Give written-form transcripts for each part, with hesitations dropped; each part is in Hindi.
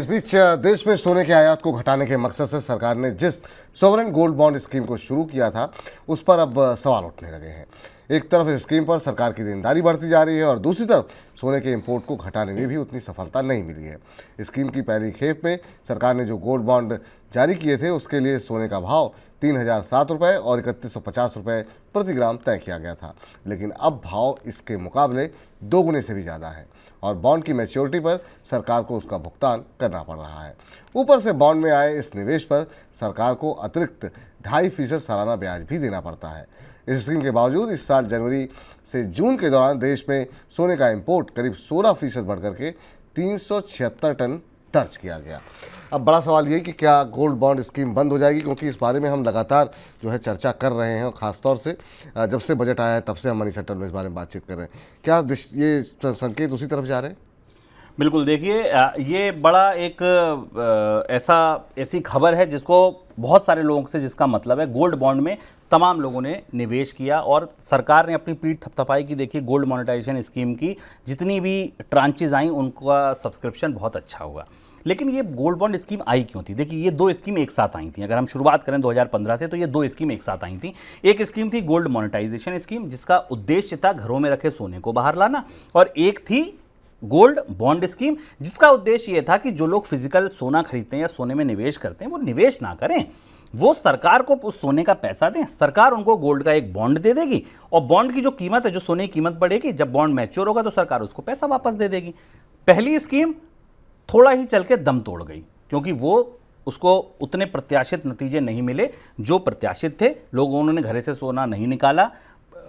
बीच देश में सोने के आयात को घटाने के मकसद से सरकार ने जिस सॉवरेन गोल्ड बॉन्ड स्कीम को शुरू किया था उस पर अब सवाल उठने लगे हैं। एक तरफ इस स्कीम पर सरकार की देनदारी बढ़ती जा रही है और दूसरी तरफ सोने के इंपोर्ट को घटाने में भी उतनी सफलता नहीं मिली है। स्कीम की पहली खेप में सरकार ने जो गोल्ड बॉन्ड जारी किए थे उसके लिए सोने का भाव 3007 रुपये और 3150 रुपये प्रति ग्राम तय किया गया था, लेकिन अब भाव इसके मुकाबले दोगुने से भी ज़्यादा है और बॉन्ड की मैच्योरिटी पर सरकार को उसका भुगतान करना पड़ रहा है। ऊपर से बॉन्ड में आए इस निवेश पर सरकार को अतिरिक्त 2.5% सालाना ब्याज भी देना पड़ता है। इस स्कीम के बावजूद इस साल जनवरी से जून के दौरान देश में सोने का इंपोर्ट करीब 16% बढ़कर के 376 टन दर्ज किया गया। अब बड़ा सवाल ये कि क्या गोल्ड बॉन्ड स्कीम बंद हो जाएगी, क्योंकि इस बारे में हम लगातार जो है चर्चा कर रहे हैं और ख़ासतौर से जब से बजट आया है तब से हम मनी सेक्टर में इस बारे में बातचीत कर रहे हैं। क्या ये संकेत उसी तरफ जा रहे हैं? बिल्कुल, देखिए ये बड़ा एक ऐसी खबर है जिसको बहुत सारे लोगों से, जिसका मतलब है गोल्ड बॉन्ड में तमाम लोगों ने निवेश किया और सरकार ने अपनी पीठ थपथपाई की। देखिए गोल्ड मोनेटाइजेशन स्कीम की जितनी भी ट्रांचेज आई उनका सब्सक्रिप्शन बहुत अच्छा हुआ, लेकिन ये गोल्ड बॉन्ड स्कीम आई क्यों थी? देखिए ये दो स्कीम एक साथ आई थी। अगर हम शुरुआत करें 2015 से तो ये दो स्कीम एक साथ आई थी। एक स्कीम थी गोल्ड मोनेटाइजेशन स्कीम जिसका उद्देश्य था घरों में रखे सोने को बाहर लाना, और एक थी गोल्ड बॉन्ड स्कीम जिसका उद्देश्य यह था कि जो लोग फिजिकल सोना खरीदते हैं या सोने में निवेश करते हैं वो निवेश ना करें, वो सरकार को उस सोने का पैसा दें, सरकार उनको गोल्ड का एक बॉन्ड दे देगी और बॉन्ड की जो कीमत है, जो सोने की कीमत बढ़ेगी, जब बॉन्ड मैच्योर होगा तो सरकार उसको पैसा वापस दे देगी। पहली स्कीम थोड़ा ही चल के दम तोड़ गई क्योंकि वो उसको उतने प्रत्याशित नतीजे नहीं मिले जो प्रत्याशित थे। लोगों ने घरे से सोना नहीं निकाला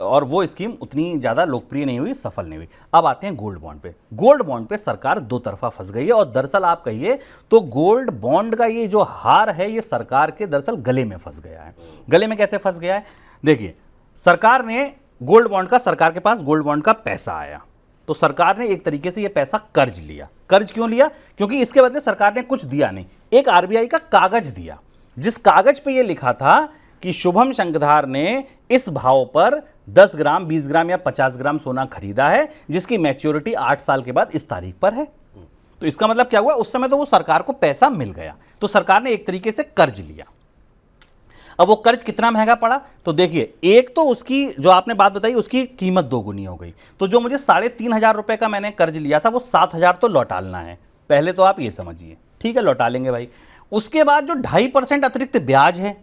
और वो स्कीम उतनी ज़्यादा लोकप्रिय नहीं हुई, सफल नहीं हुई। अब आते हैं गोल्ड बॉन्ड पे। गोल्ड बॉन्ड पे सरकार दो तरफा फंस गई है और दरअसल आप कहिए तो गोल्ड बॉन्ड का ये जो हार है ये सरकार के दरअसल गले में फंस गया है। गले में कैसे फंस गया है? देखिए, सरकार ने गोल्ड बॉन्ड का, सरकार के पास गोल्ड बॉन्ड का पैसा आया तो सरकार ने एक तरीके से ये पैसा कर्ज लिया। कर्ज क्यों लिया? क्योंकि इसके बदले सरकार ने कुछ दिया नहीं, एक आरबीआई का कागज दिया जिस कागज पे ये लिखा था कि शुभम शंखधार ने इस भाव पर 10 ग्राम, 20 ग्राम या 50 ग्राम सोना खरीदा है जिसकी मैच्योरिटी 8 साल के बाद इस तारीख पर है। तो इसका मतलब क्या हुआ? उस समय तो वो सरकार को पैसा मिल गया, तो सरकार ने एक तरीके से कर्ज लिया। अब वो कर्ज कितना महंगा पड़ा? तो देखिए, एक तो उसकी जो आपने बात बताई उसकी कीमत दोगुनी हो गई। तो जो मुझे 3,500 रुपए का मैंने कर्ज लिया था वो 7,000 तो लौटाना है। पहले तो आप ये समझिए, ठीक है लौटा लेंगे भाई। उसके बाद जो 2.5% अतिरिक्त ब्याज है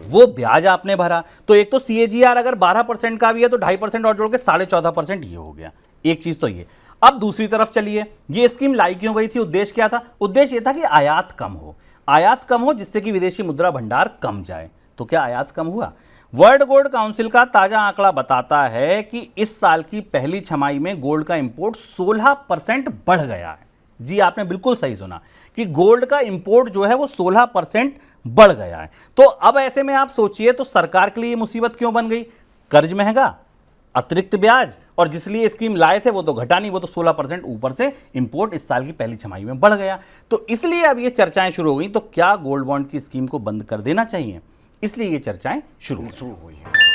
वो ब्याज आपने भरा, तो एक तो CAGR अगर 12% का भी है तो 2.5% और जोड़ के 14.5% ये हो गया। एक चीज तो ये। अब दूसरी तरफ चलिए, ये स्कीम लाई क्यों गई थी? उद्देश्य क्या था? उद्देश्य ये था कि आयात कम हो, आयात कम हो जिससे कि विदेशी मुद्रा भंडार कम जाए। तो क्या आयात कम हुआ? वर्ल्ड गोल्ड काउंसिल का ताजा आंकड़ा बताता है कि इस साल की पहली छमाही में गोल्ड का इंपोर्ट 16% बढ़ गया है। जी आपने बिल्कुल सही सुना कि गोल्ड का इंपोर्ट जो है वो 16% बढ़ गया है। तो अब ऐसे में आप सोचिए तो सरकार के लिए ये मुसीबत क्यों बन गई? कर्ज महंगा, अतिरिक्त ब्याज, और जिसलिए स्कीम लाए थे वो तो घटा नहीं, वो तो 16% ऊपर से इंपोर्ट इस साल की पहली छमाही में बढ़ गया। तो इसलिए अब ये चर्चाएं शुरू हो गई, तो क्या गोल्ड बॉन्ड की स्कीम को बंद कर देना चाहिए? इसलिए ये चर्चाएं शुरू हुई हैं।